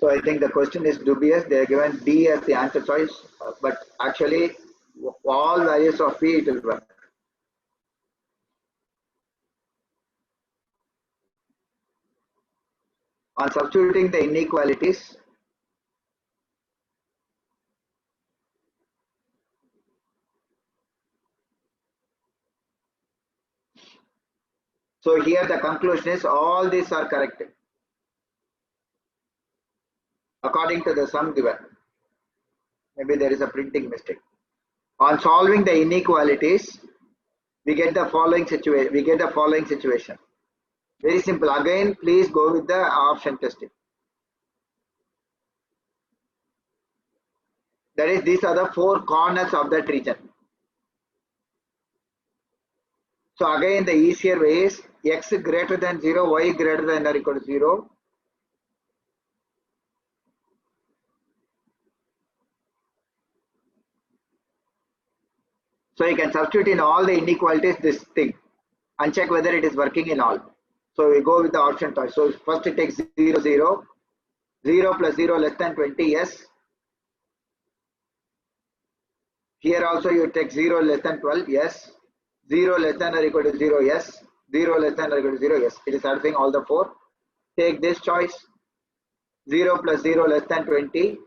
So I think the question is dubious. They are given D as the answer choice, but actually all values of P it will work. On substituting the inequalities, so here the conclusion is all these are correct according to the sum given. Maybe there is a printing mistake. On solving the inequalities, we get the following situation. Very simple. Again, please go with the option testing. That is, these are the four corners of that region. So again, the easier way is x greater than 0, y greater than or equal to 0. So you can substitute in all the inequalities this thing and check whether it is working in all. So we go with the option choice. So first it takes 0, 0, 0 plus 0 less than 20, yes. Here also you take 0 less than 12, yes. 0 less than or equal to 0, yes. 0 less than or equal to 0, yes. It is satisfying all the four. Take this choice. 0 plus 0 less than 20.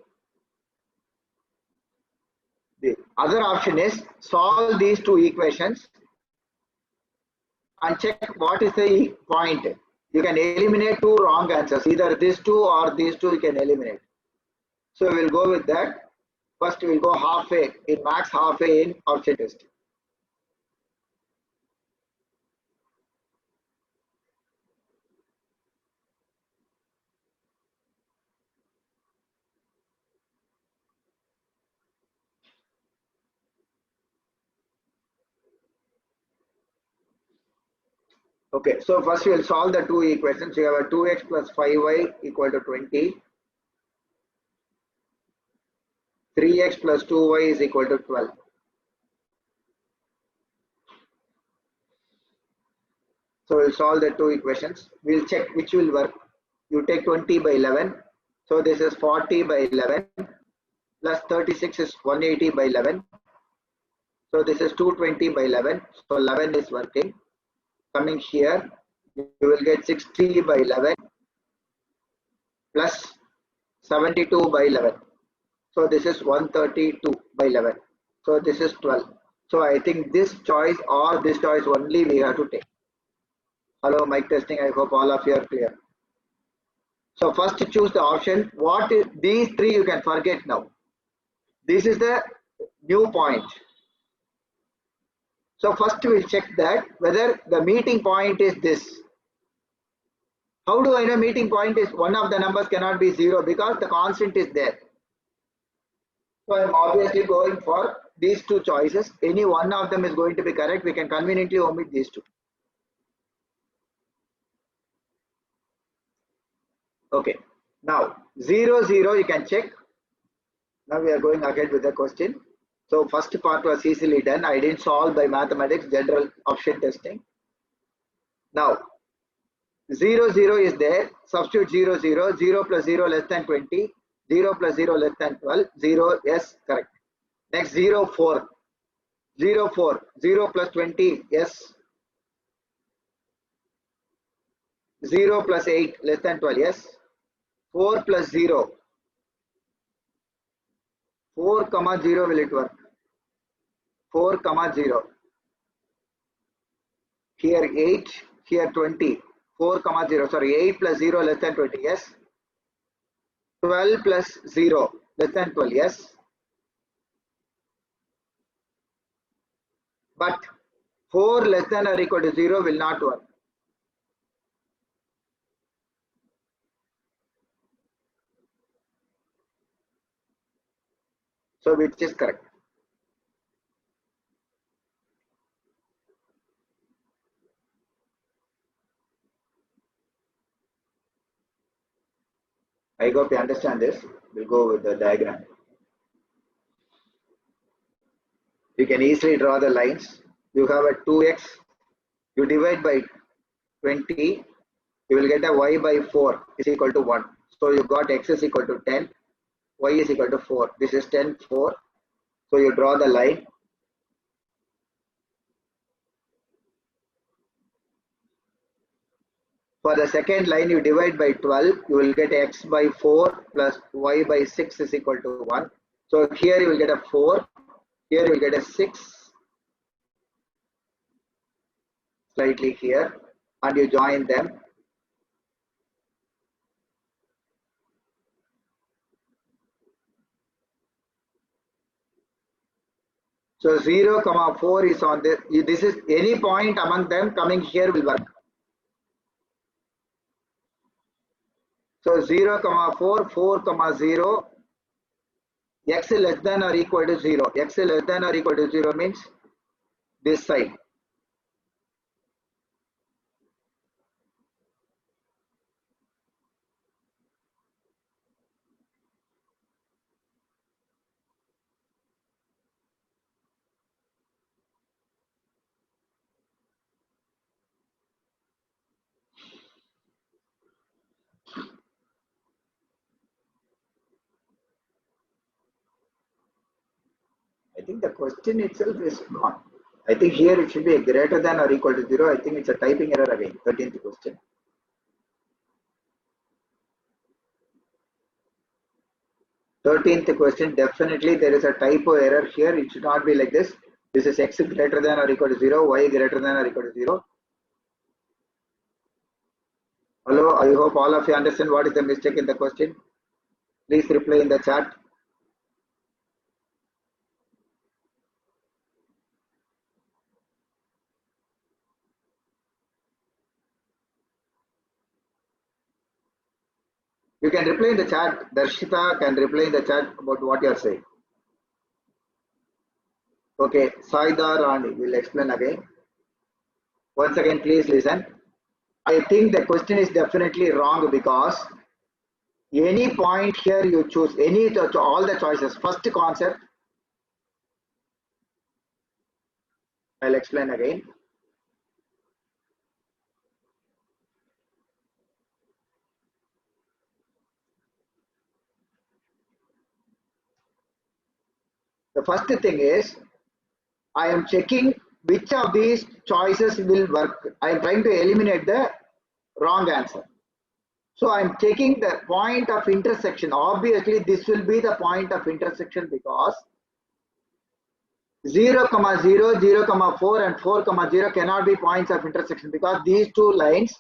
The other option is solve these two equations and check what is the point. You can eliminate two wrong answers. Either these two or these two you can eliminate. So we will go with that. First we will go halfway in max, halfway in option test. Okay, so first we will solve the two equations. We have a 2x plus 5y equal to 20. 3x plus 2y is equal to 12. So we'll solve the two equations. We'll check which will work. You take 20 by 11. So this is 40 by 11 plus 36 is 180 by 11. So this is 220 by 11. So 11 is working. Coming here, you will get 60 by 11 plus 72 by 11. So this is 132 by 11. So this is 12. So I think this choice or this choice only we have to take. Hello, mic testing. I hope all of you are clear. So first choose the option. What is these three you can forget now. This is the new point. So first we'll check that whether the meeting point is this. How do I know meeting point is one of the numbers cannot be 0 because the constant is there. So I'm obviously going for these two choices. Any one of them is going to be correct. We can conveniently omit these two. Okay. Now 0, 0 you can check. Now we are going ahead with the question. So first part was easily done. I didn't solve by mathematics, general option testing. Now 0, 0 is there. Substitute 0, 0. 0 plus 0 less than 20. 0 plus 0 less than 12. 0, yes, correct. Next 0, 4. 0, 4. 0 plus 20, yes. 0 plus 8 less than 12, yes. 4 plus 0. 4 comma 0 will it work? 4 comma 0. Here 8, here 20. 4 comma 0, sorry, 8 plus 0 less than 20, yes. 12 plus 0 less than 12, yes. But 4 less than or equal to 0 will not work. So which is correct? I hope you understand this. We'll go with the diagram. You can easily draw the lines. You have a 2x. You divide by 20. You will get a y by 4 is equal to 1. So you got x is equal to 10, y is equal to 4. This is 10, 4. So you draw the line. For the second line, you divide by 12, you will get x by 4 plus y by 6 is equal to 1. So here you will get a 4, here you will get a 6, slightly here, and you join them. So 0, 4 is on this. This is any point among them coming here will work. So 0, 4, 4, 0, x less than or equal to 0. X less than or equal to 0 means this side. I think the question itself is gone. I think here it should be a greater than or equal to 0. I think it's a typing error again. 13th question. 13th question, definitely there is a typo error here. It should not be like this. This is x greater than or equal to 0, y greater than or equal to 0. Hello, I hope all of you understand what is the mistake in the question. Please reply in the chat. You can reply in the chat. Darshita can reply in the chat about what you are saying. Okay, Saida Rani will explain again. Once again, please listen. I think the question is definitely wrong because any point here you choose, all the choices. First concept, I'll explain again. The first thing is, I am checking which of these choices will work. I am trying to eliminate the wrong answer. So I am taking the point of intersection. Obviously, this will be the point of intersection because 0, 0, 0, 4 and 4, 0 cannot be points of intersection because these two lines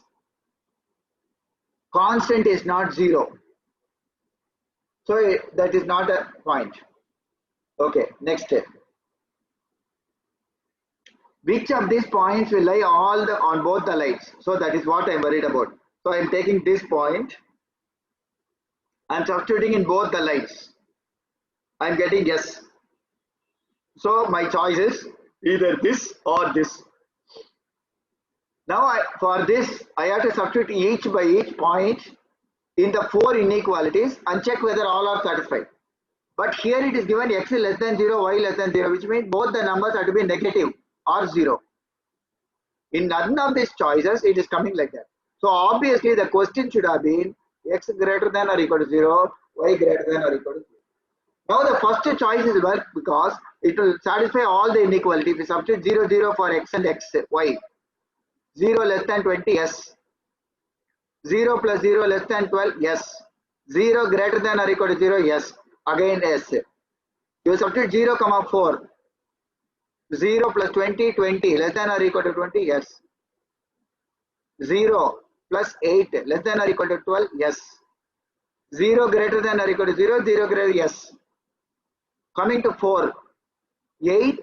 constant is not 0. So that is not a point. Okay, next step. Which of these points will lie on both the lines? So that is what I am worried about. So I am taking this point and substituting in both the lines. I am getting yes. So my choice is either this or this. Now for this, I have to substitute each by each point in the 4 inequalities and check whether all are satisfied. But here it is given x less than 0, y less than 0, which means both the numbers have to be negative or 0. In none of these choices, it is coming like that. So obviously the question should have been x greater than or equal to 0, y greater than or equal to 0. Now the first choice is work because it will satisfy all the inequality. If we substitute 0, 0 for x and x, y, 0 less than 20, yes. 0 plus 0 less than 12, yes. 0 greater than or equal to 0, yes. Again, yes. You substitute 0, 4. 0 plus 20, 20. Less than or equal to 20, yes. 0 plus 8. Less than or equal to 12, yes. 0 greater than or equal to 0, 0 greater, yes. Coming to 4. 8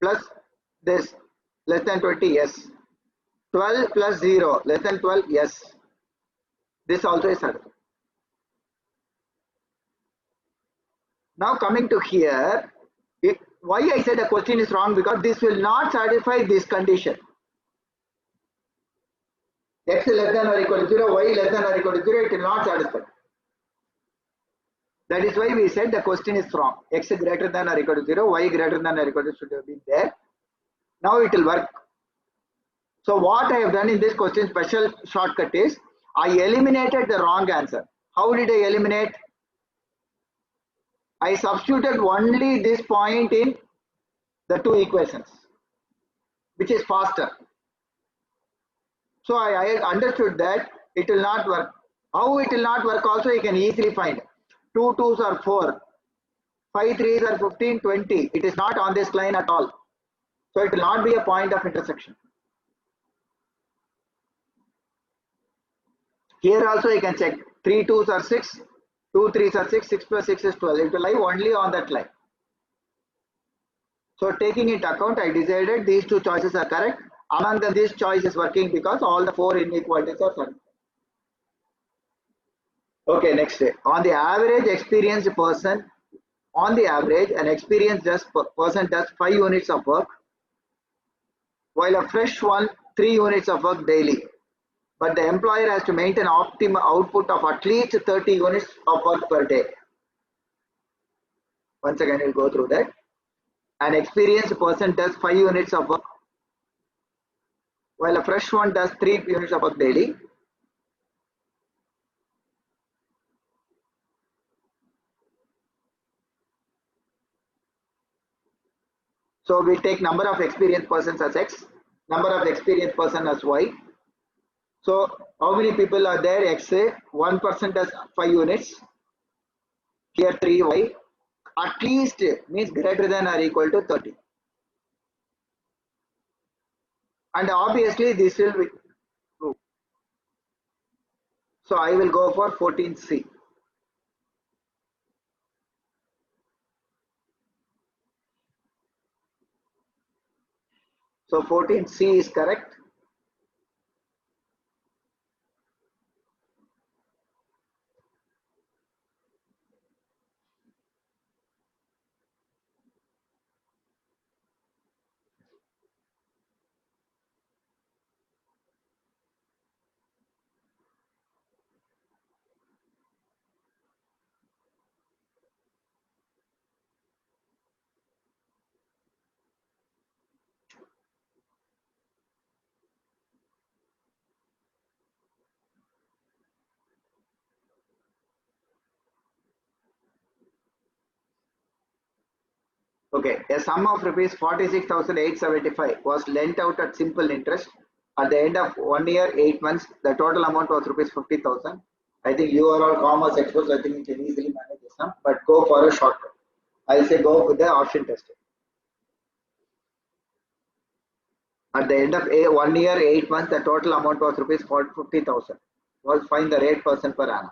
plus this. Less than 20, yes. 12 plus 0. Less than 12, yes. This also is satisfied. Now coming to here, why I said the question is wrong because this will not satisfy this condition. X less than or equal to 0, y less than or equal to 0, it will not satisfy. That is why we said the question is wrong. X greater than or equal to 0, y greater than or equal to should have been there. Now it will work. So what I have done in this question, special shortcut is, I eliminated the wrong answer. How did I eliminate? I substituted only this point in the two equations, which is faster. So I understood that it will not work. How it will not work also you can easily find. 2 2s are 4, 5 3s are 15, 20. It is not on this line at all. So it will not be a point of intersection. Here also you can check 3 2s are 6, 2 3s are 6, 6 plus 6 is 12. It will lie only on that line. So taking into account, I decided these two choices are correct. Among them, this choice is working because all the four inequalities are correct. Okay, next. On the average experienced person, on the average, an experienced person does 5 units of work, while a fresh one 3 units of work daily. But the employer has to maintain optimal output of at least 30 units of work per day. Once again, we'll go through that. An experienced person does 5 units of work, while a fresh one does 3 units of work daily. So we take number of experienced persons as X, number of experienced person as Y. So how many people are there? X, 1% does 5 units. Here 3Y. At least means greater than or equal to 30. And obviously this will be true. So I will go for 14C. So 14C is correct. Okay, a sum of rupees 46,875 was lent out at simple interest. At the end of 1 year, 8 months, the total amount was rupees 50,000. I think you are all commerce experts. I think you can easily manage this sum, but go for a shortcut. I'll say go with the option testing. At the end of 1 year, 8 months, the total amount was rupees 50,000. Was find the rate percent per annum.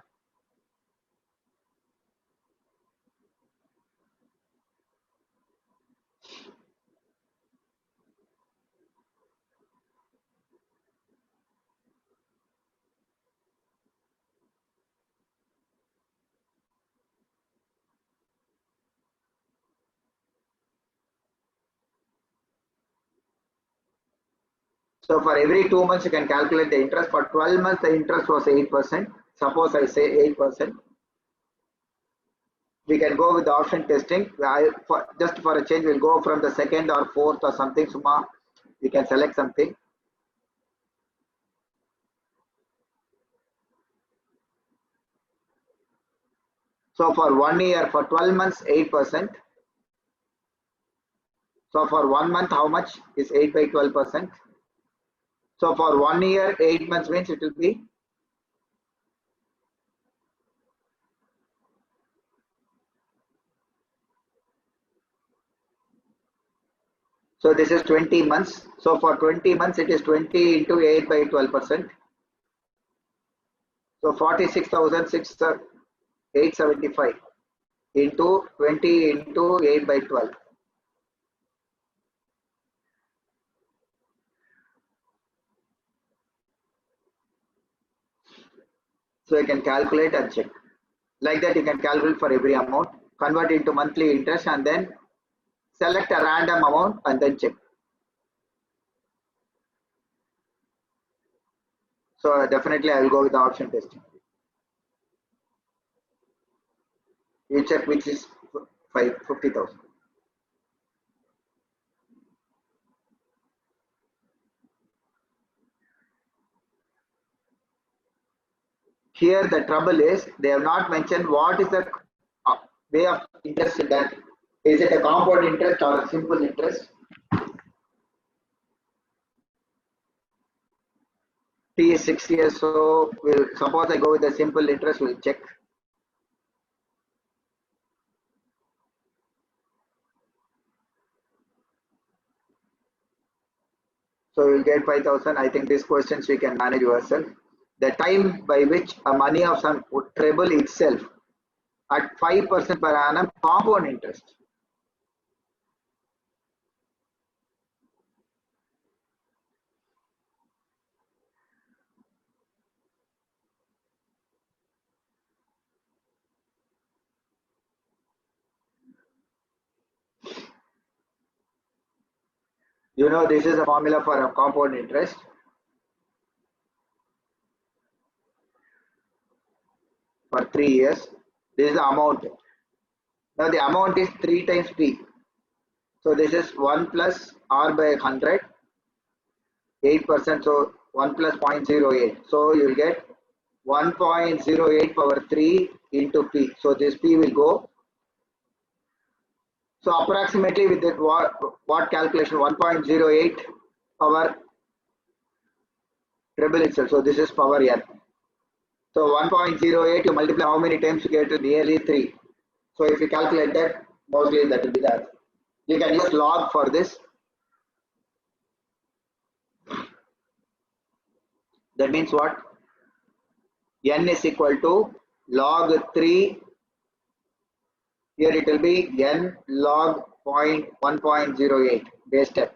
So for every 2 months, you can calculate the interest. For 12 months, the interest was 8%. Suppose I say 8%. We can go with the option testing. Just for a change, we'll go from the second or fourth or something. Suma, we can select something. So for 1 year, for 12 months, 8%. So for 1 month, how much is 8 by 12%? So for 1 year, 8 months means it will be. So this is 20 months. So for 20 months, it is 20 into 8 by 12%. So 46,875 into 20 into 8 by 12. So you can calculate and check. Like that, you can calculate for every amount, convert into monthly interest, and then select a random amount and then check. So definitely I will go with the option testing. You check which is 50,000. here the trouble is they have not mentioned what is the way of interest in that. Is it a compound interest or a simple interest? T is 6 years, so we'll suppose I go with the simple interest, we'll check. So we'll get 5,000. I think these questions we can manage yourself. The time by which a money of some would treble itself at 5% per annum compound interest. You know, this is a formula for a compound interest. For 3 years, this is the amount. Now the amount is 3 times P. So this is 1 plus R by 100, 8%, so 1 plus 0.08. So you will get 1.08 power 3 into P. So this P will go. So approximately with that what calculation? 1.08 power treble itself. So this is power n. So 1.08 you multiply how many times you get to nearly 3. So if you calculate that, mostly that will be that. You can use log for this. That means what? N is equal to log 3. Here it will be n log 1.08 base 10.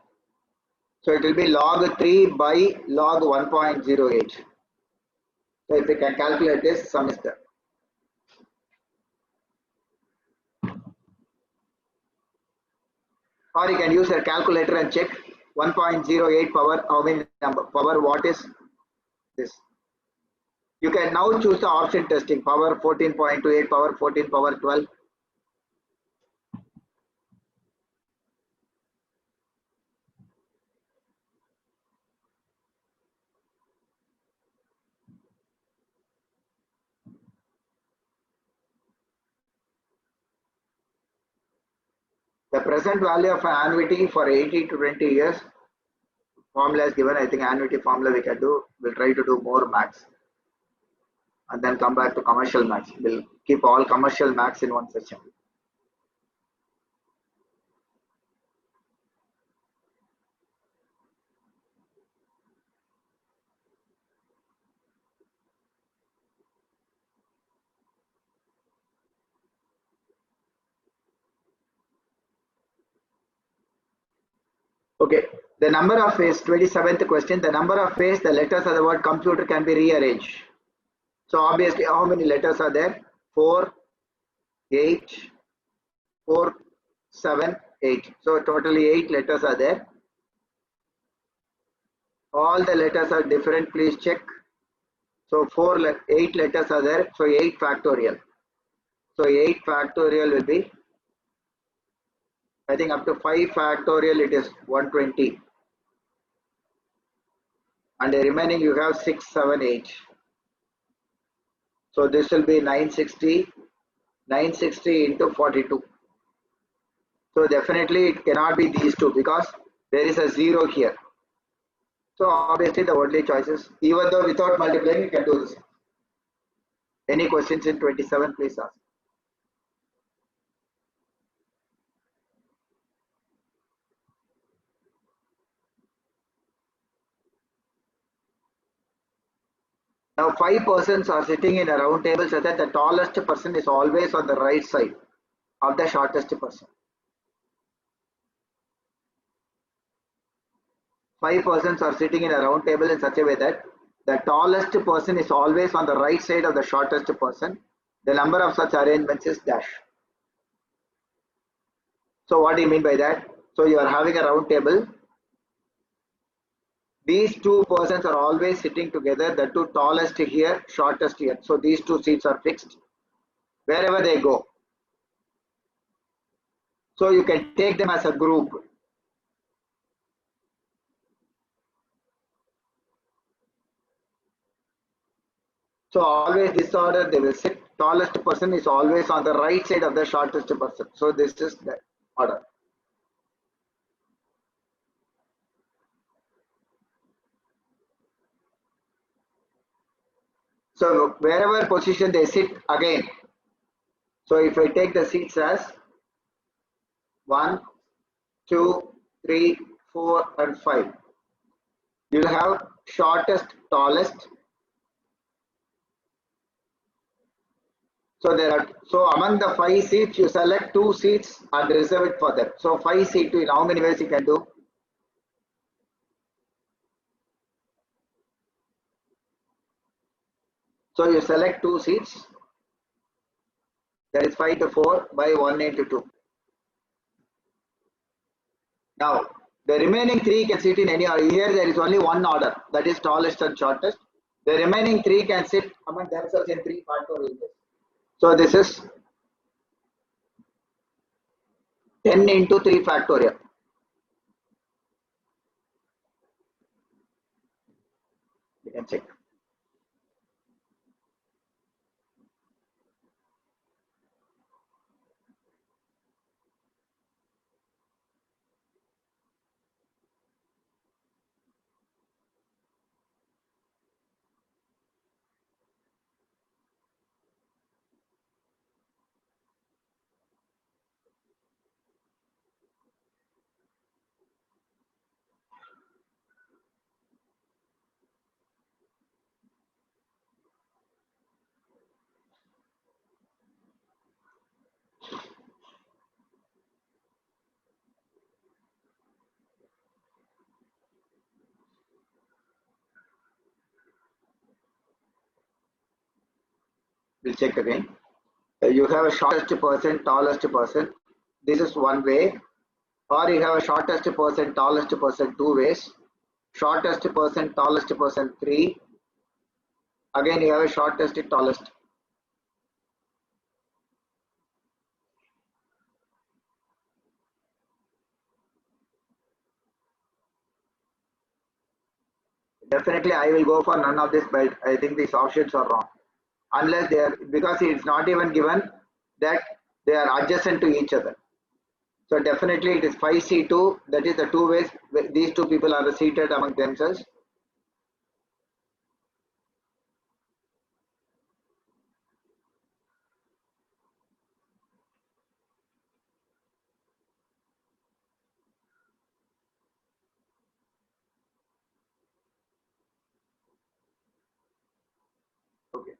So it will be log 3 by log 1.08. So if we can calculate this, sum is there. Or you can use a calculator and check 1.08 power, how many number, power what is this. You can now choose the option testing, power 14.28, power 14, power 12. The present value of an annuity for 80 to 20 years, formula is given. I think annuity formula we can do. We'll try to do more max and then come back to commercial max. We'll keep all commercial max in one session. Okay, the number of phase, 27th question, the number of phase, the letters of the word computer can be rearranged. So obviously how many letters are there? 4, 8, 4, 7, 8. So totally 8 letters are there. All the letters are different, please check. So 8 letters are there, so 8 factorial. So 8 factorial will be, I think up to 5 factorial it is 120. And the remaining you have 6, 7, 8. So this will be 960 into 42. So definitely it cannot be these two because there is a 0 here. So obviously the only choices, even though without multiplying you can do this. Any questions in 27, please ask. Now 5 persons are sitting in a round table so that the tallest person is always on the right side of the shortest person. 5 persons are sitting in a round table in such a way that the tallest person is always on the right side of the shortest person. The number of such arrangements is dash. So what do you mean by that? So you are having a round table. These 2 persons are always sitting together, the 2 tallest here, shortest here. So these 2 seats are fixed wherever they go. So you can take them as a group. So always this order they will sit. Tallest person is always on the right side of the shortest person. So this is the order. So wherever position they sit again. So if I take the seats as 1, 2, 3, 4, and 5, you will have shortest, tallest. So among the 5 seats, you select 2 seats and reserve it for them. So 5 seat in how many ways you can do? So you select 2 seats. That is 5 to 4 by 1 into 2. Now the remaining 3 can sit in any order. Here there is only one order, that is tallest and shortest. The remaining 3 can sit among themselves in 3 factorial. So this is 10 into 3 factorial. You can check. We'll check again. You have a shortest person, tallest person. This is one way. Or you have a shortest person, tallest person, 2 ways. Shortest person, tallest person, 3. Again, you have a shortest, tallest. Definitely, I will go for none of this, but I think these options are wrong. Unless they are, because it's not even given that they are adjacent to each other. So definitely it is 5C2, that is the 2 ways these 2 people are seated among themselves. Okay.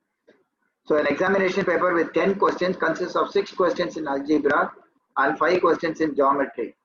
So an examination paper with 10 questions consists of 6 questions in algebra and 5 questions in geometry.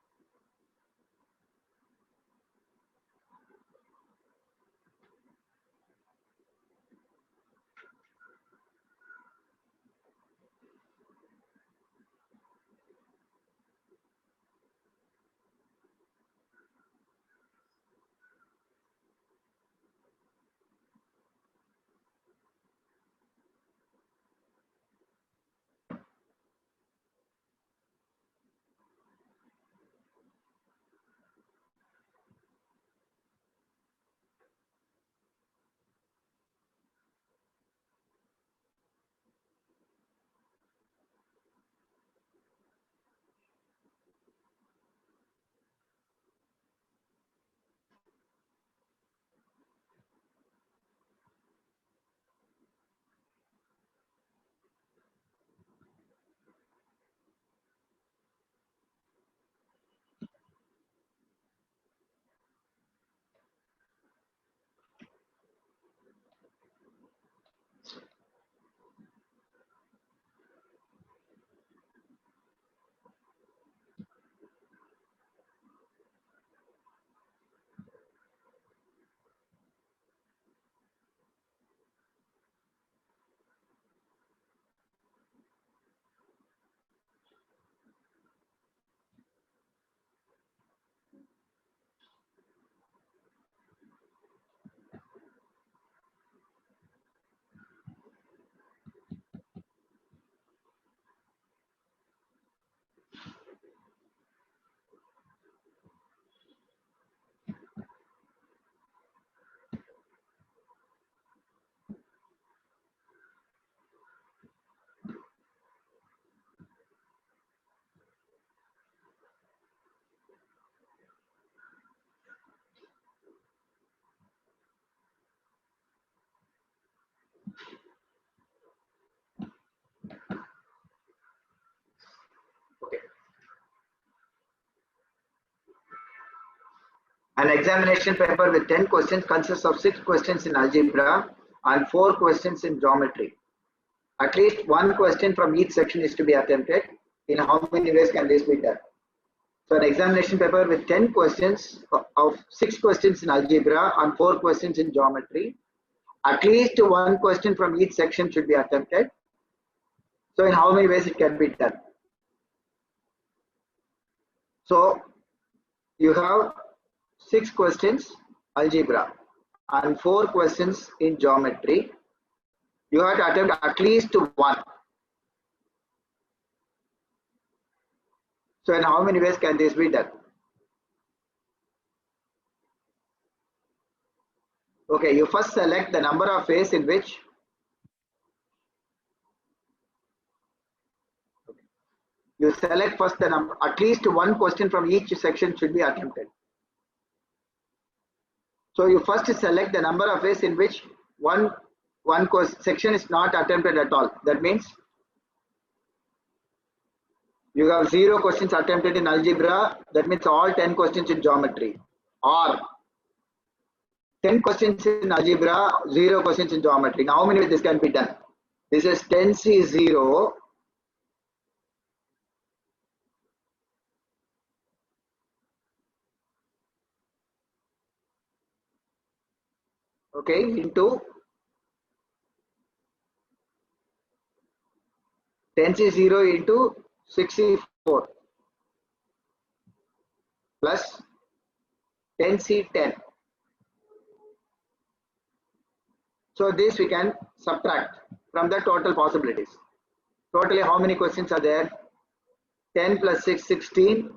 An examination paper with 10 questions consists of 6 questions in algebra and 4 questions in geometry. At least one question from each section is to be attempted. In how many ways can this be done? So an examination paper with 10 questions of 6 questions in algebra and 4 questions in geometry. At least one question from each section should be attempted. So in how many ways it can be done? So you have 6 questions algebra and 4 questions in geometry. You have to attempt at least one. So in how many ways can this be done? Okay, you first select the number of ways in which you select first the number, at least one question from each section should be attempted. So you first select the number of ways in which one section is not attempted at all. That means you have 0 questions attempted in algebra. That means all 10 questions in geometry, or 10 questions in algebra, 0 questions in geometry. Now how many ways this can be done? This is 10C0 okay into 10C0 into 6C4 plus 10C10. So this we can subtract from the total possibilities. Totally how many questions are there? 10 plus 6, 16.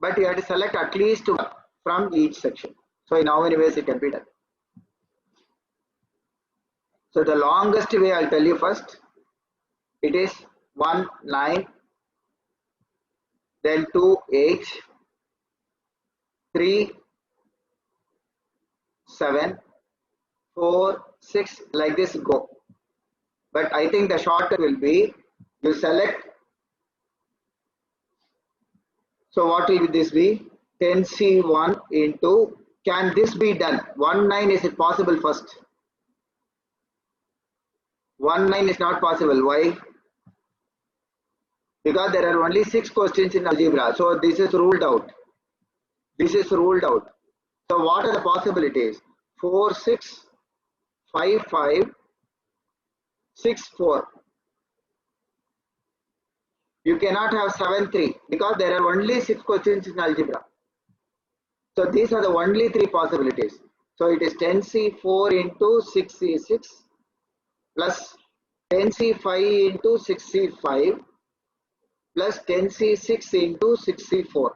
But you have to select at least one from each section. So in how many ways it can be done? So the longest way I'll tell you first. It is 1, 9, then 2, 8, 3, 7, 4, 6, like this go. But I think the shorter will be, you select. So what will this be? 10C1 into, can this be done? 1, 9, is it possible first? 1, 9 is not possible. Why? Because there are only 6 questions in algebra. So this is ruled out. This is ruled out. So what are the possibilities? 4, 6, 5, 5, 6, 4. You cannot have 7, 3 because there are only 6 questions in algebra. So these are the only 3 possibilities. So it is 10C4 into 6C6 plus 10C5 into 6C5 plus 10C6 into 6C4.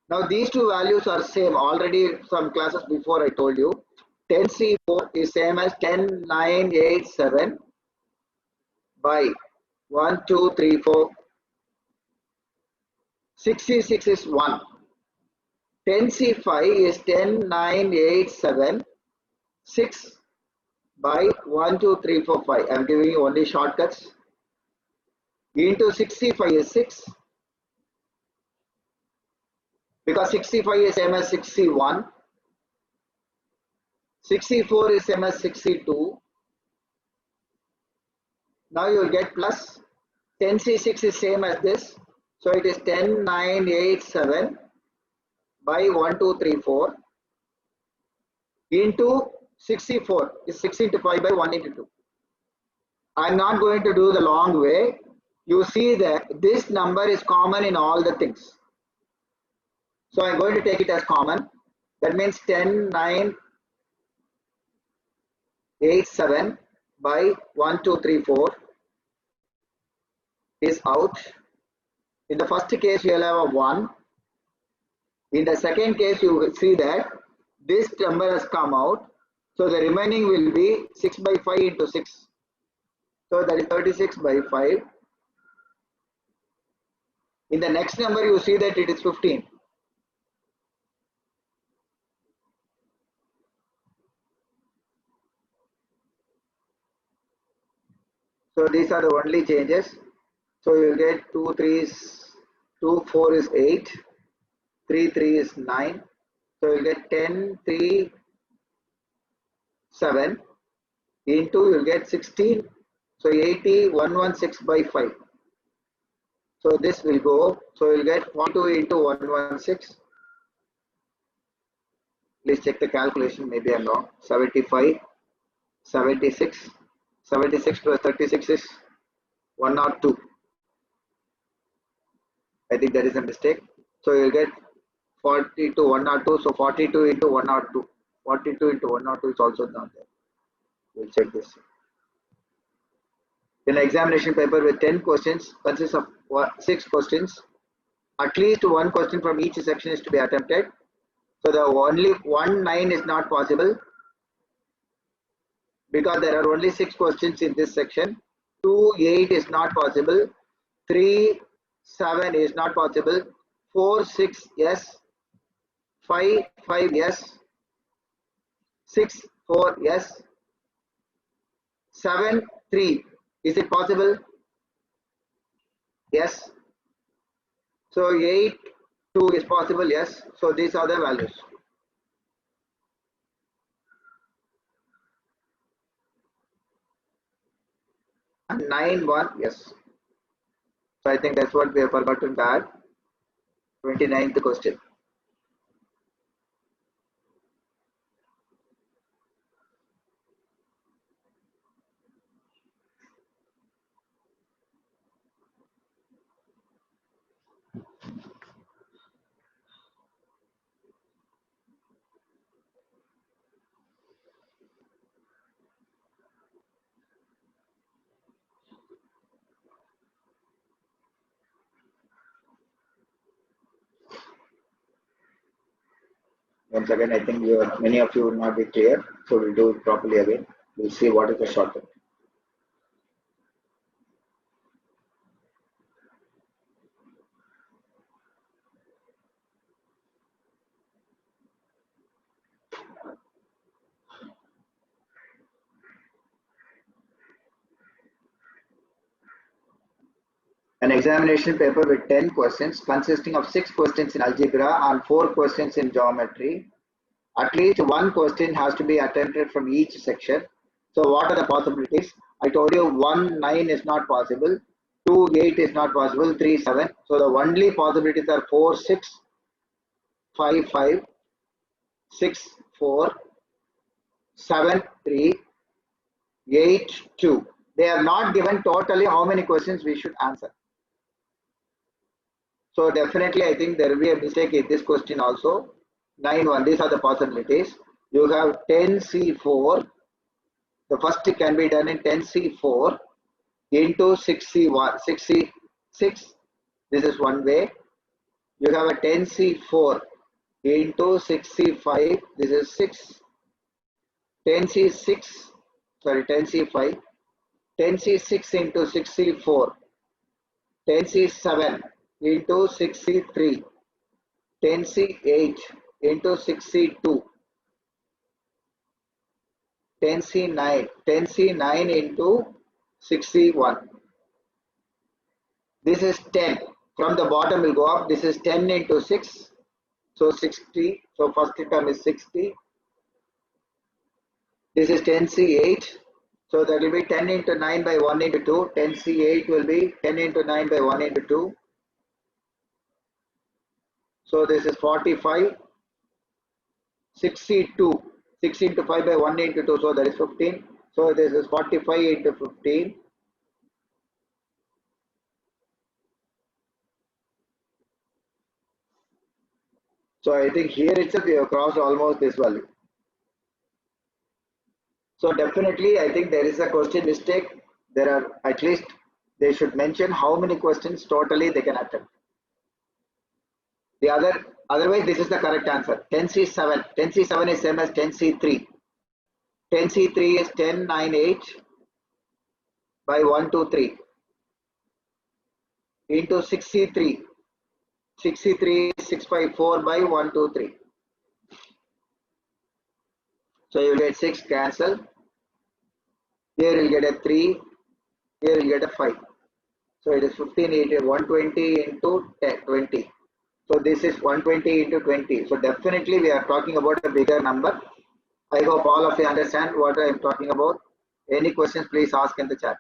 Now these two values are same. Already some classes before I told you 10C4 is same as 10, 9, 8, 7 by 1, 2, 3, 4. 6C6 is 1. 10C5 is 10, 9, 8, 7, 6 by 1, 2, 3, 4, 5. I am giving you only shortcuts. Into 6C5 is 6. Because 6C5 is same as 6C1. 6C4 is same as 6C2. Now you will get plus 10C6 is same as this. So it is 10, 9, 8, 7 by 1, 2, 3, 4 into 6C4 is 6 into 5 by 1 into 2. I am not going to do the long way. You see that this number is common in all the things. So I am going to take it as common. That means 10, 9, 8, 7 by 1, 2, 3, 4 is out. In the first case, you will have a 1. In the second case, you will see that this number has come out. So the remaining will be 6 by 5 into 6. So that is 36 by 5. In the next number, you see that it is 15. So these are the only changes. So you will get 2 3s 2, 4 is 8, 3, 3 is 9. So you'll get 10, 3, 7 into you'll get 16. So 80, 116 by 5. So this will go. So you'll get 42 into 116. Please check the calculation. Maybe I'm wrong. 75, 76. 76 plus 36 is 102. I think there is a mistake. So you'll get 40 to 102. So 42 into 102. 42 into 102 is also not there. We'll check this. In an examination paper with 10 questions consists of 6 questions. At least one question from each section is to be attempted. So the only 1 9 is not possible because there are only 6 questions in this section. 2 8 is not possible. 3 7 is not possible. 4 6 yes. 5 5 yes. 6 4 yes. 7 3 is it possible? Yes. So 8 2 is possible. Yes. So these are the values. And 9 1 yes. So I think that's what we have forgotten to add. 29th question. Once again, I think many of you will not be clear, so we'll do it properly again. We'll see what is the shortcut. An examination paper with 10 questions consisting of 6 questions in algebra and 4 questions in geometry. At least one question has to be attempted from each section. So what are the possibilities? I told you 1 9 is not possible, 2 8 is not possible, 3 7. So the only possibilities are 4 6, 5 5, 6 4, 7 3, 8 2. They have not given totally how many questions we should answer. So definitely I think there will be a mistake in this question also. 9 1, these are the possibilities. You have 10C4. The first can be done in 10C4 into 6C1, 6C6. This is one way. You have a 10C4 into 6C5. This is 6. 10C6, sorry, 10C5. 10C6 into 6C4. 10C7 into 6C3. 10C8 into 6C2. 10C9 into 6C1. This is 10. From the bottom will go up. This is 10 into 6. So 60. So first term is 60. This is 10C8. So that will be 10 into 9 by 1 into 2. 10C8 will be 10 into 9 by 1 into 2. So this is 45. 62. 6 into 5 by 1 into 2. So that is 15. So this is 45 into 15. So I think here itself we have crossed almost this value. So definitely I think there is a question mistake. There are at least they should mention how many questions totally they can attempt. The otherwise this is the correct answer. 10C7. 10C7 is same as 10C3. 10C3 is 10 9 8 by 1 2 3 into 6C3. 6C3 is 6 by 4 by 1 2 3. So you will get 6 cancel. Here you will get a 3. Here you will get a 5. So it is 15 into 120 into 10, 20. So this is 120 into 20. So definitely we are talking about a bigger number. I hope all of you understand what I am talking about. Any questions, please ask in the chat.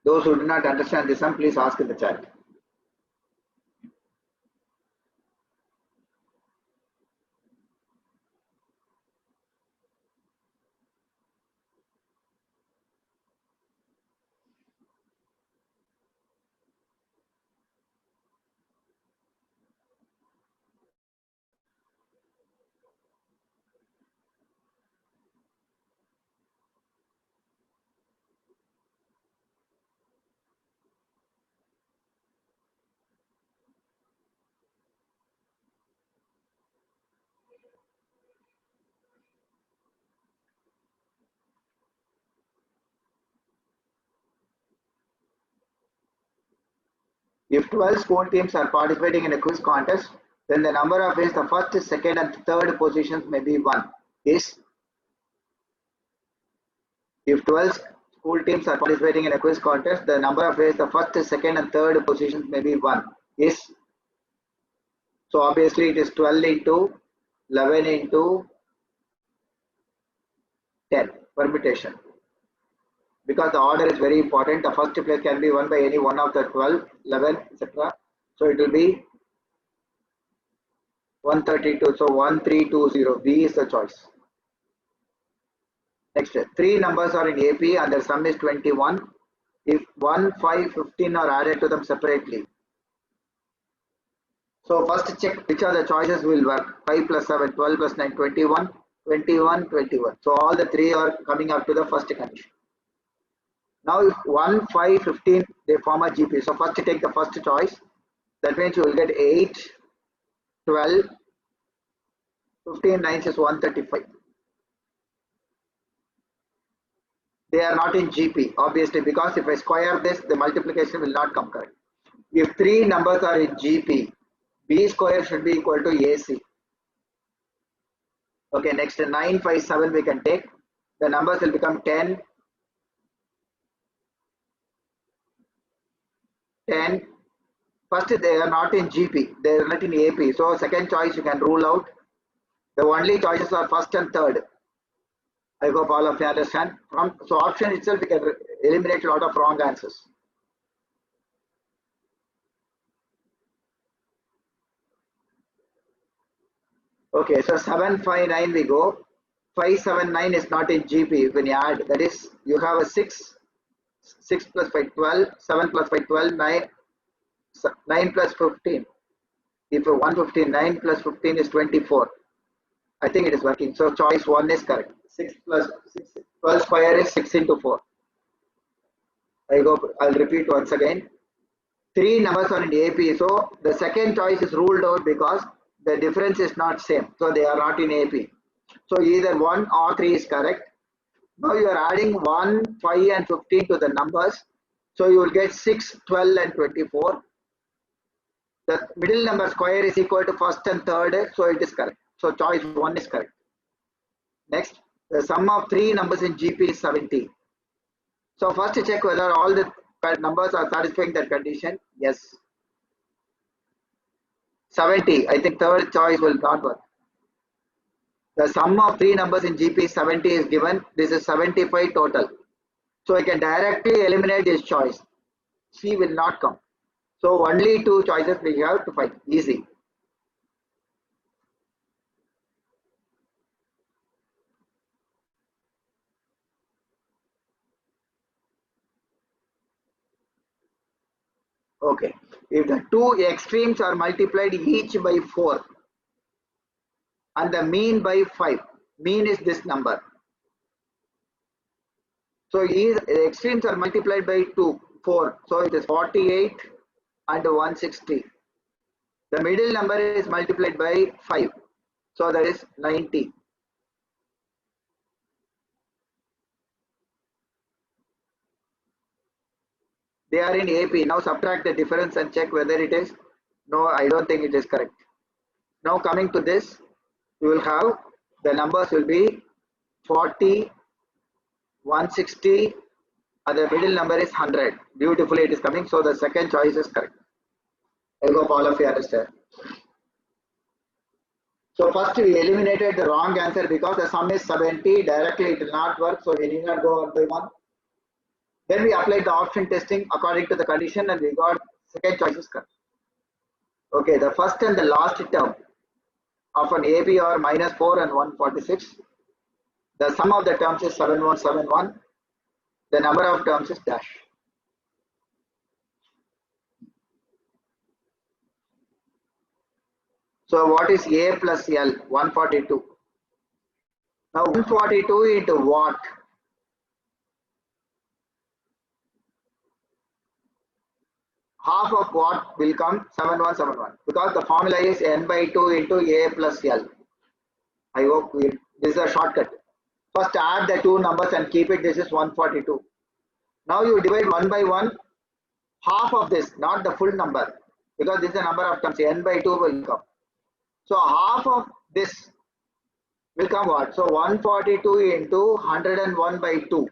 Those who do not understand this one, please ask in the chat. If 12 school teams are participating in a quiz contest, then the number of ways the first, second, and third positions may be 1 is. If 12 school teams are participating in a quiz contest, the number of ways the first, second, and third positions may be 1 is. So obviously it is 12 into 11 into 10 permutation. Because the order is very important, the first place can be won by any one of the 12, 11, etc. So it will be 132. So 1320. B is the choice. Next, 3 numbers are in AP and their sum is 21. If 1, 5, 15 are added to them separately. So first check which are the choices will work. 5 plus 7, 12 plus 9, 21, 21, 21. So all the 3 are coming up to the first condition. Now if 1, 5, 15, they form a GP. So first take the first choice. That means you will get 8, 12, 15, 9 is 135. They are not in GP, obviously, because if I square this, the multiplication will not come correct. If 3 numbers are in GP, B square should be equal to AC. Okay, next 9, 5, 7 we can take. The numbers will become 10, 10. First, they are not in GP, they are not in AP. So second choice you can rule out. The only choices are first and third. I hope all of you understand. So option itself we can eliminate a lot of wrong answers. Okay, so 759 we go. 579 is not in GP when you add. That is, you have a 6. 6 plus 5, 12. 7 plus 5, 12. 9. 9 plus 15. If 115, 9 plus 15 is 24. I think it is working. So choice 1 is correct. 6 plus 6. 12 square is 6 into 4. I hope I'll repeat once again. 3 numbers are in AP. So the second choice is ruled out because the difference is not same. So they are not in AP. So either 1 or 3 is correct. Now you are adding 1, 5 and 15 to the numbers. So you will get 6, 12 and 24. The middle number square is equal to first and third. So it is correct. So choice 1 is correct. Next, the sum of 3 numbers in GP is 70. So first check whether all the numbers are satisfying that condition. Yes. 70. I think third choice will not work. The sum of 3 numbers in GP 70 is given. This is 75 total. So I can directly eliminate this choice. C will not come. So only 2 choices we have to find. Easy. Okay. If the 2 extremes are multiplied each by 4 and the mean by 5, mean is this number. So the extremes are multiplied by 2, 4. So it is 48 and 160. The middle number is multiplied by 5. So that is 90. They are in AP. Now subtract the difference and check whether it is. No, I don't think it is correct. Now coming to this, you will have the numbers will be 40, 160, and the middle number is 100. Beautifully it is coming. So the second choice is correct. I hope all of you understand. So first we eliminated the wrong answer because the sum is 70. Directly it will not work. So we need not go one by one. Then we applied the option testing according to the condition and we got second choice is correct. Okay, the first and the last term of an AB are minus 4 and 146. The sum of the terms is 7171. The number of terms is dash. So what is A plus L? 142. Now 142 into what? Half of what will come? 7171. Because the formula is n by 2 into A plus L. I hope this is a shortcut. First add the two numbers and keep it. This is 142. Now you divide 1 by 1. Half of this, not the full number. Because this is the number of terms. N by 2 will come. So half of this will come what? So 142 into 101 by 2.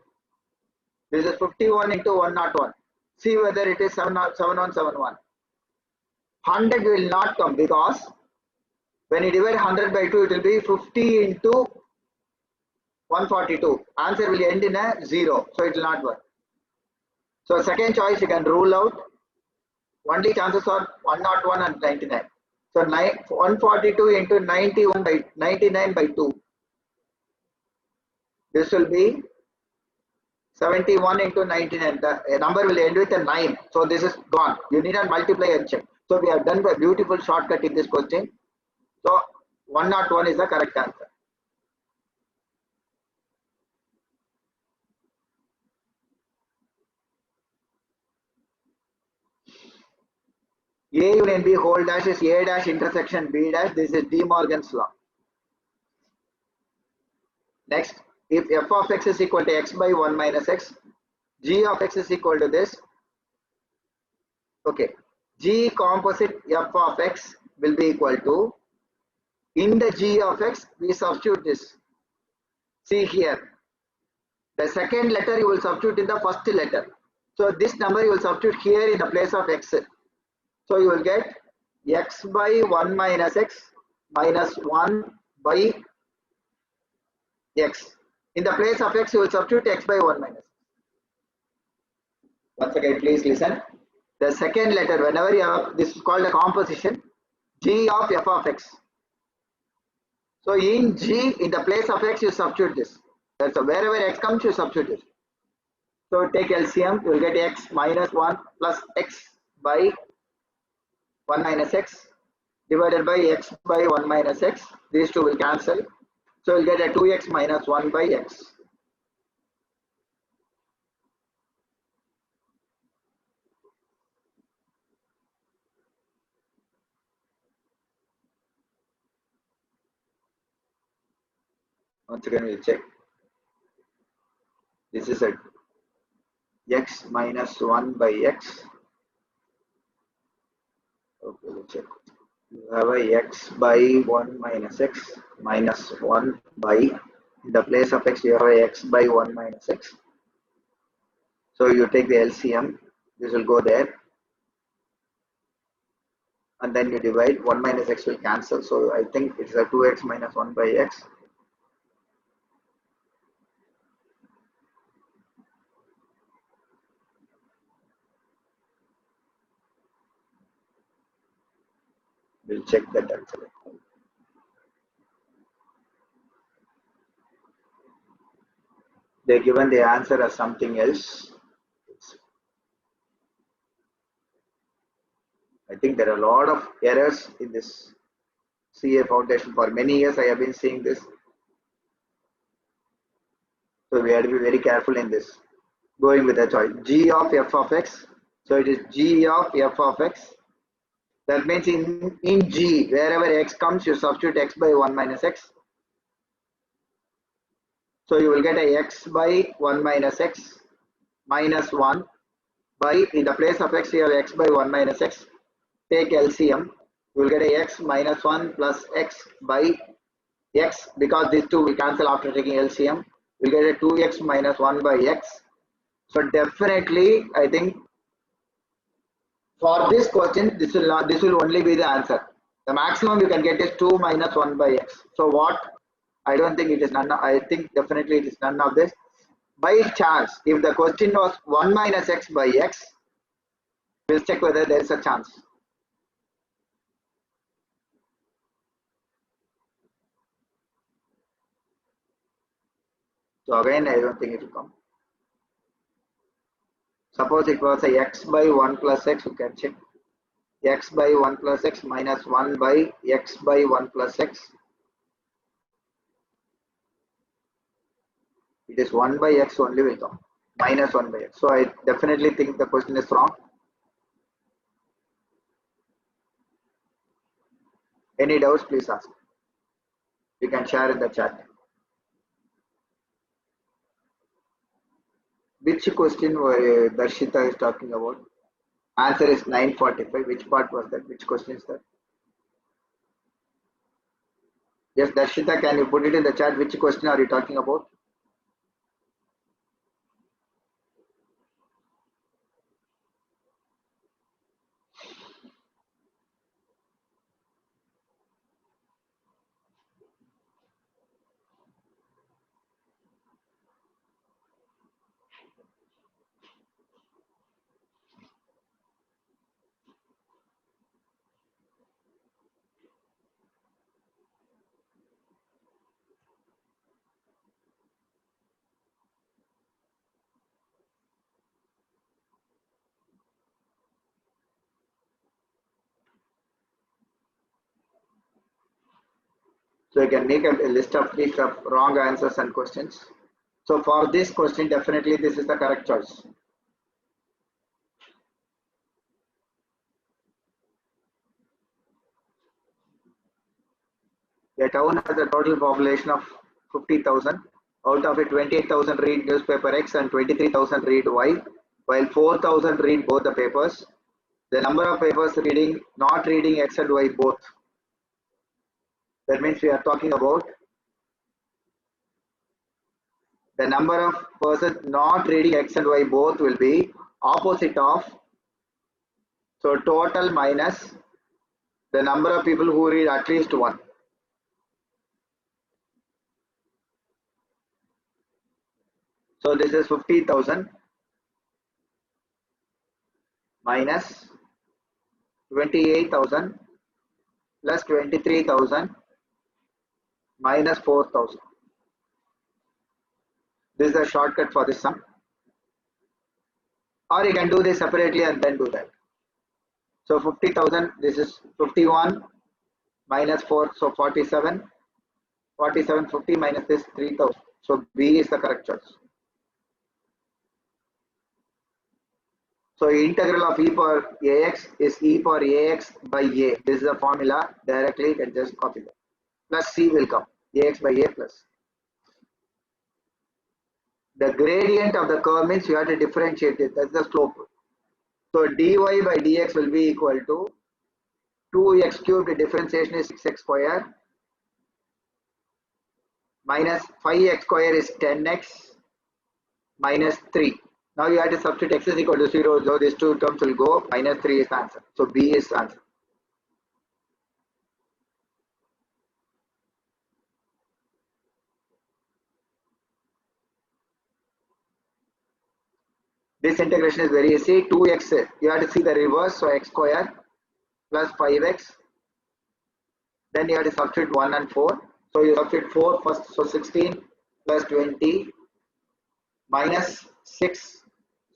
This is 51 into 101. See whether it is 7171. 100 will not come because when you divide 100 by 2, it will be 50 into 142. Answer will end in a 0. So it will not work. So second choice you can rule out. Only chances are 101 and 99. So 142 into 91 by 99 by 2. This will be 71 into 99. The number will end with a 9. So this is gone. You need not multiply and check. So we have done a beautiful shortcut in this question. So 101 is the correct answer. A union B whole dash is A dash intersection B dash. This is De Morgan's law. Next, if f of x is equal to x by 1 minus x, g of x is equal to this. Okay, g composite f of x will be equal to, in the g of x, we substitute this. See here, the second letter you will substitute in the first letter. So this number you will substitute here in the place of x. So you will get x by 1 minus x minus 1 by x. In the place of x, you will substitute x by 1 minus. Once again, please listen. The second letter, whenever you have, this is called a composition, g of f of x. So in g, in the place of x, you substitute this. So wherever x comes, you substitute this. So take LCM, you will get x minus 1 plus x by 1 minus x divided by x by 1 minus x. These two will cancel. So you'll get a 2x minus 1 by x. Once again, we'll check. This is a x minus 1 by x. Okay, we'll check. You have a x by 1 minus x minus 1 by, in the place of x, you have a x by 1 minus x. So you take the LCM, this will go there. And then you divide, 1 minus x will cancel. So I think it's a 2x minus 1 by x. We'll check that actually. They're given the answer as something else. I think there are a lot of errors in this CA foundation. For many years I have been seeing this. So we have to be very careful in this. Going with the choice. G of f of x. So it is g of f of x. That means in G, wherever x comes, you substitute x by 1 minus x. So you will get a x by 1 minus x minus 1 by, in the place of x, you have x by 1 minus x. Take LCM, you will get a x minus 1 plus x by x, because these two will cancel after taking LCM. We get a 2x minus 1 by x. So definitely, I think for this question, this will only be the answer. The maximum you can get is 2 minus 1 by x. So what? I don't think it is none. I think definitely it is none of this. By chance, if the question was 1 minus x by x, we'll check whether there is a chance. So again, I don't think it will come. Suppose it was a x by 1 plus x, you can check. X by 1 plus x minus 1 by x by 1 plus x. It is 1 by x only will come. Minus 1 by x. So I definitely think the question is wrong. Any doubts, please ask. You can share in the chat. Which question were Darshita is talking about? Answer is 945. Which part was that? Which question is that? Yes, Darshita, can you put it in the chat? Which question are you talking about? So you can make a list of list of wrong answers and questions. So for this question, definitely this is the correct choice. A town has a total population of 50,000. Out of it, 28,000 read newspaper X and 23,000 read Y, while 4,000 read both the papers. The number of papers reading, not reading X and Y both. That means we are talking about the number of persons not reading X and Y both will be opposite of, so total minus the number of people who read at least one. So this is 50,000 minus 28,000 plus 23,000 minus 4,000. This is a shortcut for this sum. Or you can do this separately and then do that. So 50,000, this is 51 minus 4, so 47. 47, 50 minus this 3,000. So B is the correct choice. So integral of e power ax is e power ax by a. This is the formula. Directly you can just copy that. Plus c will come. Ax by a plus. The gradient of the curve means you have to differentiate it. That's the slope. So dy by dx will be equal to 2x cubed. The differentiation is 6x square minus 5x square is 10x minus 3. Now you have to substitute x is equal to 0. So these two terms will go. Minus 3 is the answer. So B is the answer. This integration is very easy. 2x, you have to see the reverse. So x square plus 5x. Then you have to substitute 1 and 4. So you substitute 4 first. So 16 plus 20 minus 6.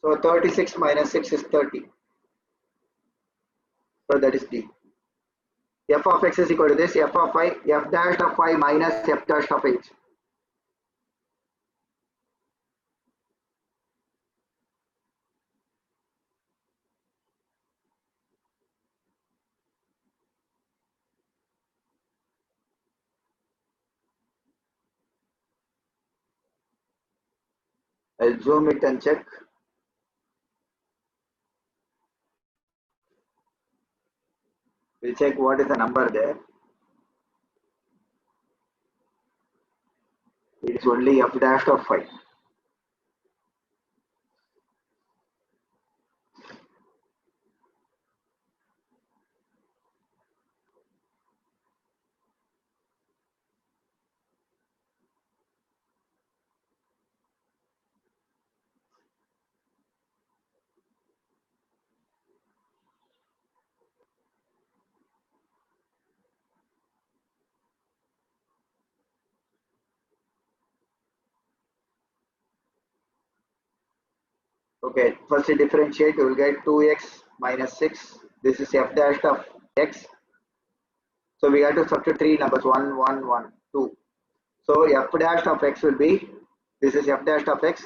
So 36 minus 6 is 30. So that is D. F of x is equal to this. F of y, f dash of y minus f dash of h. I'll zoom it and check. We'll check what is the number there. It is only f dash of 5. Okay, first you differentiate, you will get 2x minus 6. This is f dash of x. So we have to substitute three numbers 1, 1, 1, 2. So f dash of x will be, this is f dash of x.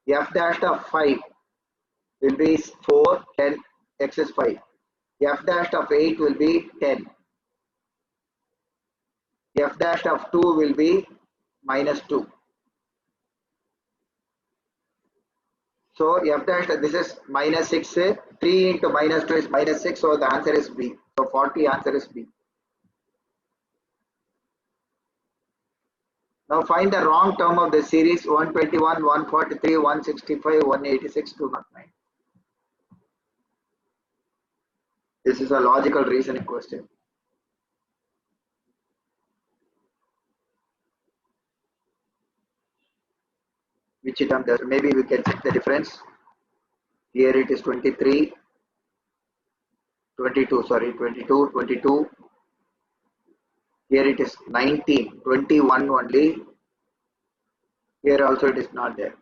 F dash of 5 will be 4, 10, x is 5. F dash of 8 will be 10. F dash of 2 will be minus 2. So f dash, this is minus 6, 3 into minus 2 is minus 6, so the answer is B. So 40 answer is B. Now find the wrong term of the series 121, 143, 165, 186, 209. This is a logical reasoning question. Which term does, maybe we can check the difference. Here it is 23, 22, sorry, 22, 22. Here it is 19, 21 only. Here also it is not there.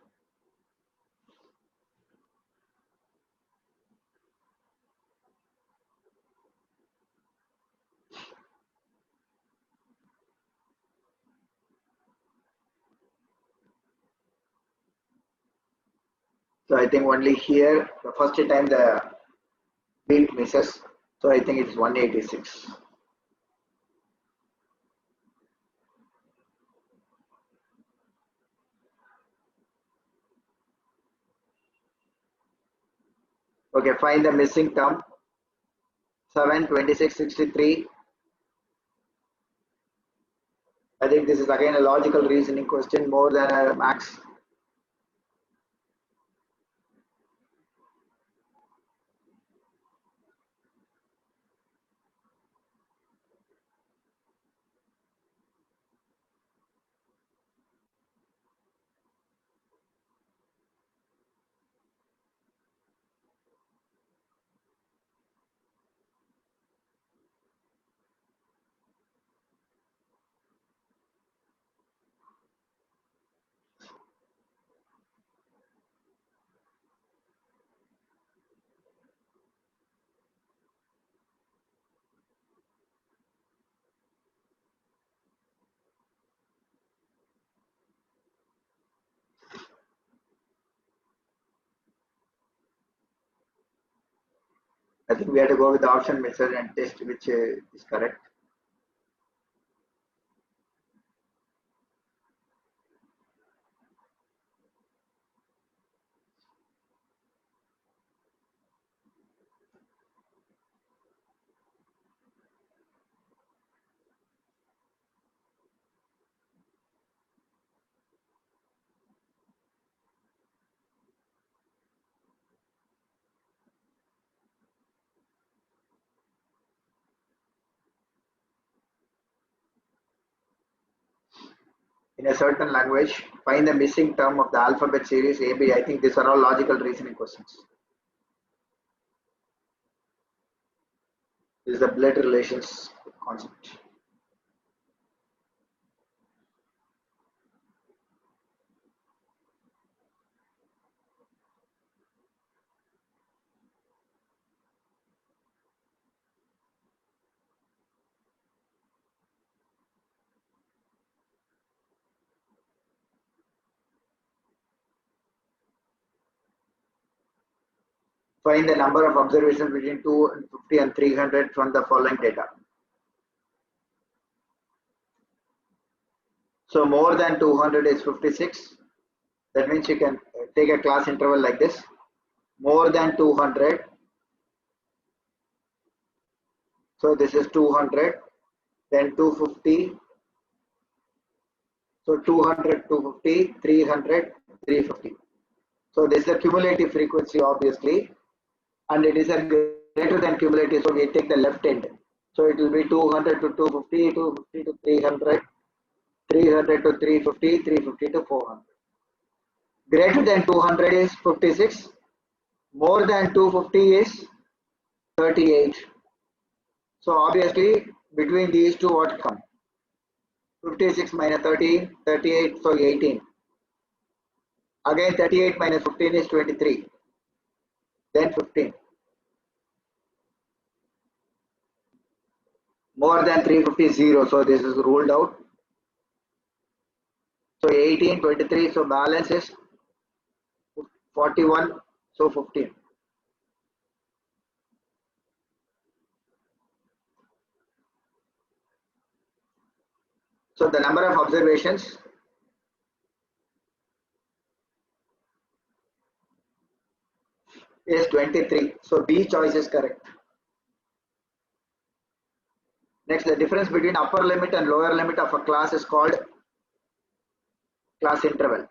So I think only here, the first time the beat misses. So I think it's 186. Okay, find the missing term. 7, 26, 63. I think this is again a logical reasoning question more than a max. I think we have to go with the option method and test which is correct. In a certain language, find the missing term of the alphabet series AB. I think these are all logical reasoning questions. This is the blood relations concept. Find the number of observations between 250 and 300 from the following data. So more than 200 is 56. That means you can take a class interval like this, more than 200. So this is 200, then 250. So 200, 250, 300, 350. So this is a cumulative frequency, obviously, and it is a greater than cumulative. So we take the left end. So it will be 200 to 250, 250 to 300, 300 to 350, 350 to 400. Greater than 200 is 56. More than 250 is 38. So obviously between these two, what come? 56 minus 13, 38, so 18. Again 38 minus 15 is 23. Then 15. More than 350 is 0. So this is ruled out. So 18, 23. So balance is 41. So 15. So the number of observations is 23. So B choice is correct. Next, the difference between upper limit and lower limit of a class is called class interval.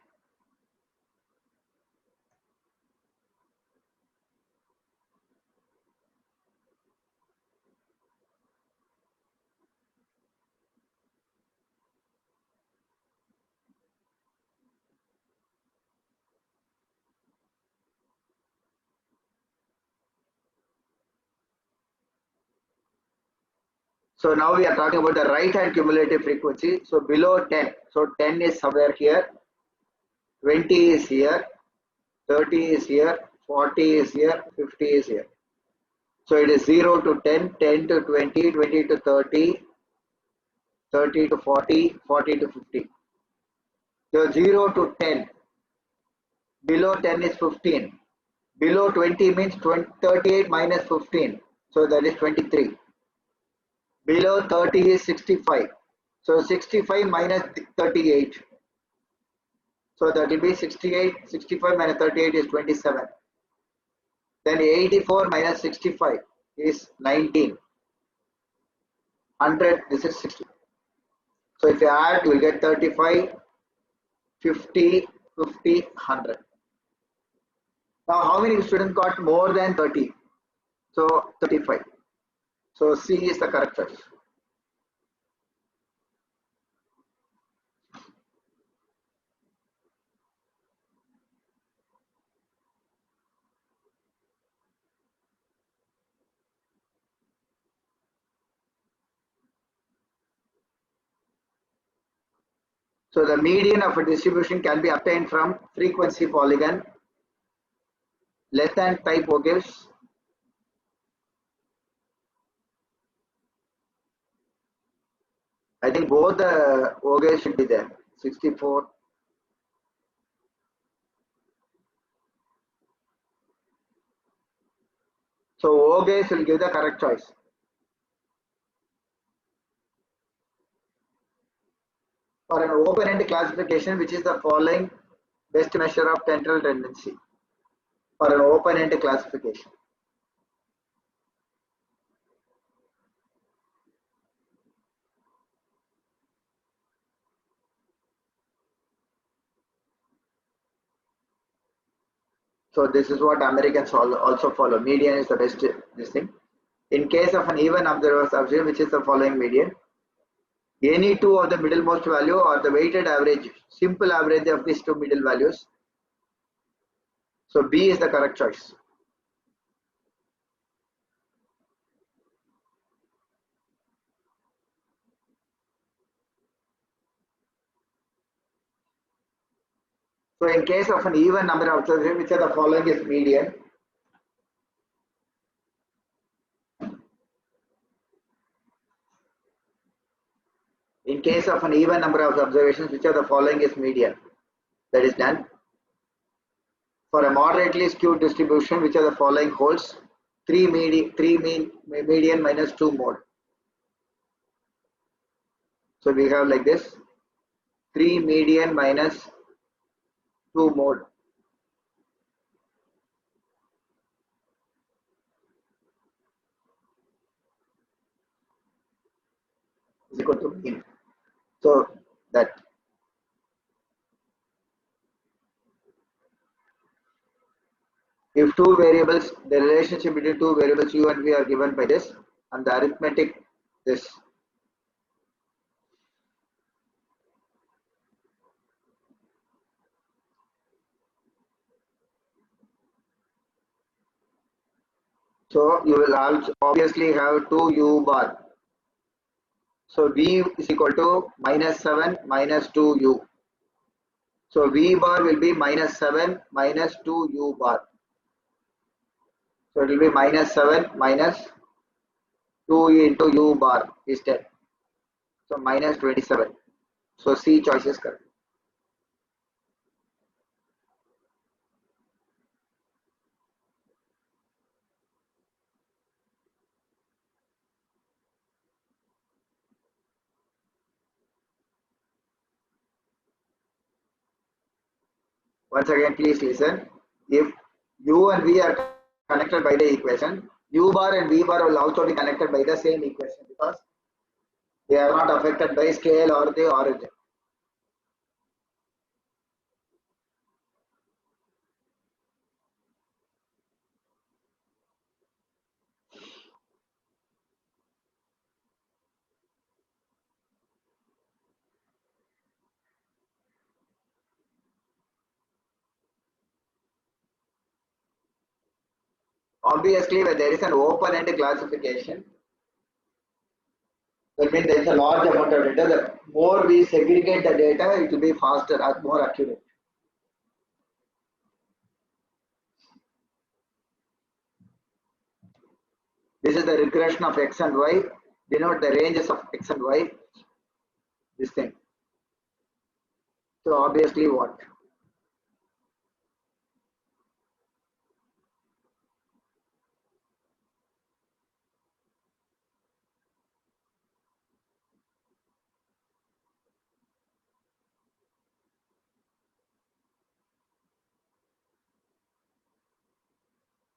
So now we are talking about the right hand cumulative frequency. So below 10. So 10 is somewhere here, 20 is here, 30 is here, 40 is here, 50 is here. So it is 0 to 10, 10 to 20, 20 to 30, 30 to 40, 40 to 50. So 0 to 10. Below 10 is 15. Below 20 means 38 minus 15. So that is 23. Below 30 is 65. So 65 minus 38. So that will be 68. 65 minus 38 is 27. Then 84 minus 65 is 19. 100, this is 60. So if you add, you will get 35, 50, 50, 100. Now how many students got more than 30? So 35. So C is the correct choice. So the median of a distribution can be obtained from frequency polygon, less than type ogives, I think both the ogives should be there. 64. So ogives will give the correct choice. For an open-end classification, which is the following best measure of central tendency? For an open-end classification. So this is what Americans also follow. Median is the best this thing. In case of an even observer's observation, which is the following median, any two of the middlemost value or the weighted average, simple average of these two middle values. So B is the correct choice. So in case of an even number of observations, which are the following is median. In case of an even number of observations, which are the following is median. That is done. For a moderately skewed distribution, which are the following holds, 3 median minus 2 mode. So we have like this, 3 median minus 2 mode. is equal to mean. So that if two variables, the relationship between two variables u and v are given by this, and the arithmetic this. So you will also obviously have 2 u bar. So v is equal to minus 7 minus 2 u. So v bar will be minus 7 minus 2 u bar. So it will be minus 7 minus 2 into u bar is 10. So minus 27. So C choice is correct. Once again, please listen. If u and v are connected by the equation, u bar and v bar will also be connected by the same equation because they are not affected by scale or the origin. Obviously, when there is an open-end classification, that means there is a large amount of data. The more we segregate the data, it will be faster and more accurate. This is the regression of x and y. Denote the ranges of x and y. This thing. So obviously, what?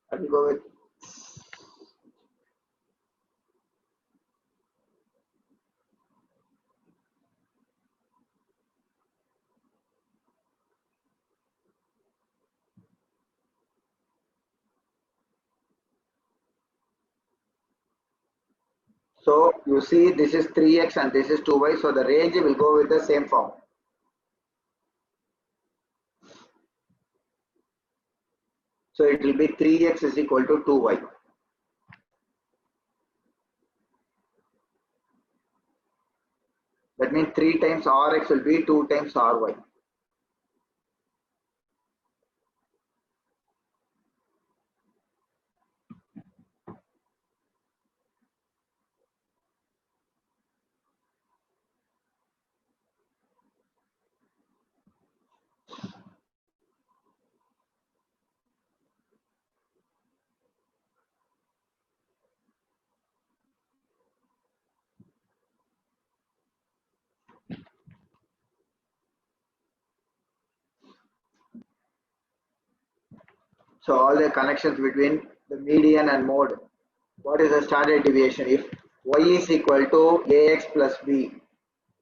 I will go with. So you see, this is 3x and this is 2y. So the range will go with the same form. So it will be 3x is equal to 2y. That means 3 times rx will be 2 times ry. So all the connections between the median and mode. What is the standard deviation? If y is equal to ax plus b,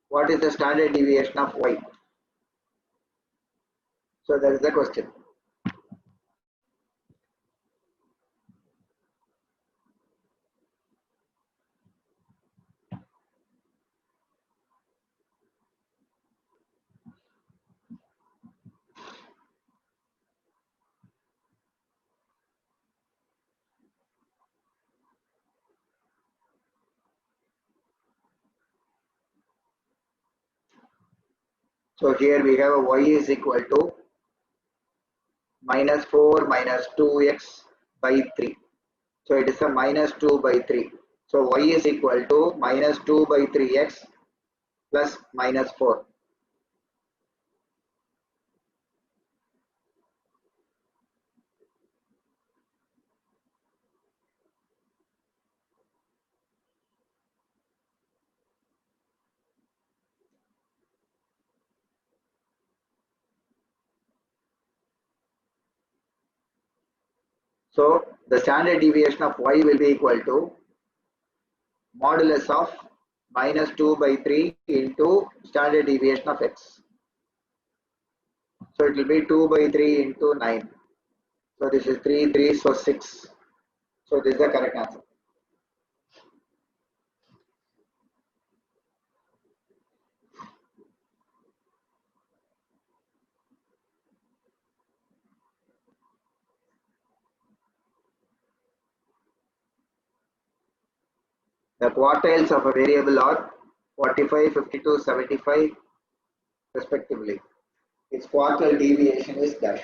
what is the standard deviation of y? So that is the question. So here we have a y is equal to minus 4 minus 2x by 3. So it is a minus 2 by 3. So y is equal to minus 2 by 3x plus minus 4. So the standard deviation of y will be equal to modulus of minus 2 by 3 into standard deviation of x. So it will be 2 by 3 into 9. So this is 3, 3, so 6. So this is the correct answer. The quartiles of a variable are 45, 52, 75 respectively. Its quartile deviation is dash.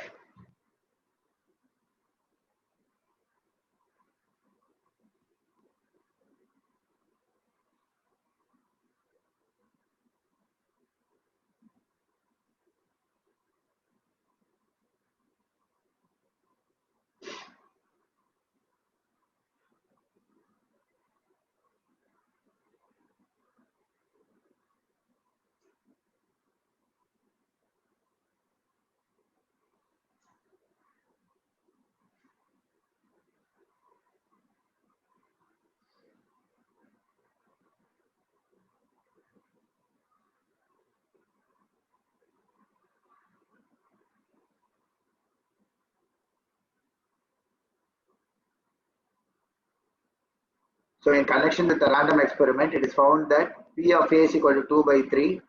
So in connection with the random experiment, it is found that P of A is equal to 2 by 3,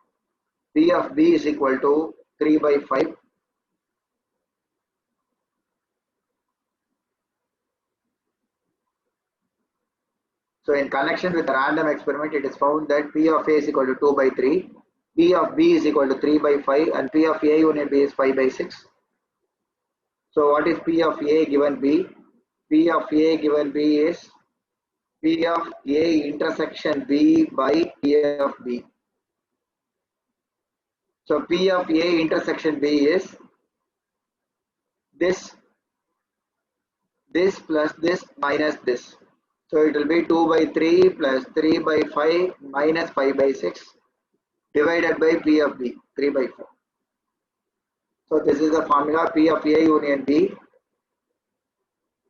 P of B is equal to 3 by 5. So in connection with the random experiment, it is found that P of A is equal to 2 by 3, P of B is equal to 3 by 5, and P of A union B is 5 by 6. So what is P of A given B? P of A given B is P of A intersection B by P of B. So P of A intersection B is this plus this minus this. So it will be 2 by 3 plus 3 by 5 minus 5 by 6 divided by P of B, 3 by 4. So this is the formula. P of A union B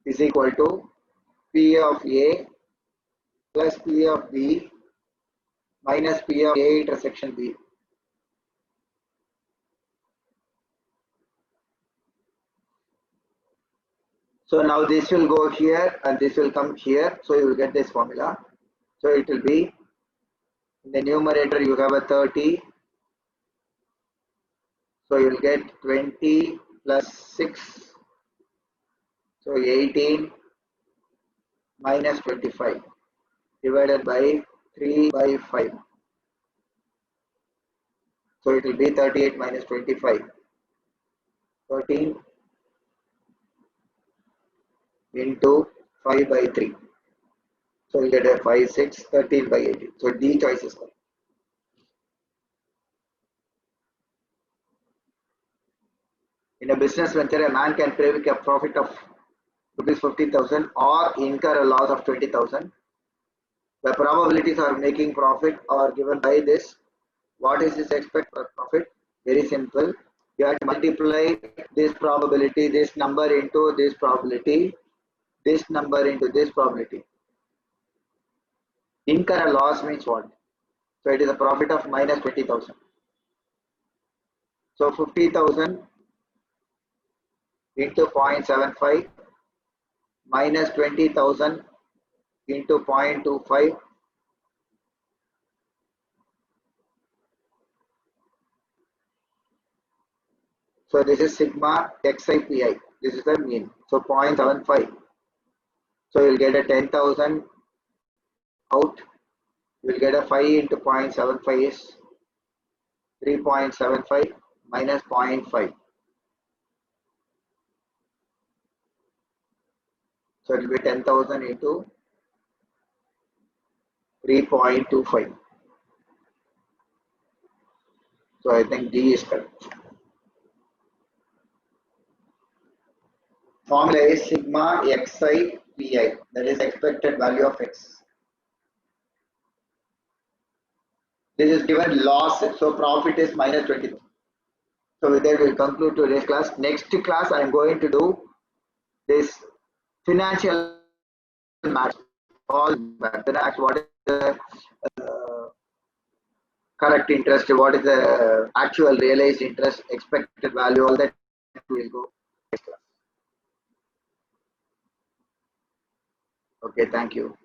is equal to P of A plus P of B minus P of A intersection B. So now this will go here and this will come here. So you will get this formula. So it will be in the numerator you have a 30. So you will get 20 plus 6. So 18 minus 25 divided by 3 by 5. So it will be 38 minus 25. 13 into 5 by 3. So you get a 5, 6, 13 by 18. So D choice is correct. In a business venture, a man can predict a profit of rupees 50,000 or incur a loss of 20,000. The probabilities of making profit are given by this. What is this expected profit? Very simple. You have to multiply this probability, this number into this probability, this number into this probability. Incur a loss means what? So it is a profit of minus 20,000. So 50,000 into 0.75 minus 20,000 into 0.25. So this is sigma XIPI. This is the mean. So 0.75. So you'll get a 10,000 out. You will get a 5 into 0.75 is 3.75 minus 0.5. So it will be 10,000 into 3.25. So I think D is correct. Formula is sigma xi pi, that is expected value of x. This is given loss, so profit is minus 20. So with that we'll conclude today's class. Next class I am going to do this financial maths, all maths. What is the correct interest, what is the actual realized interest, expected value, all that will go next class. Okay, thank you.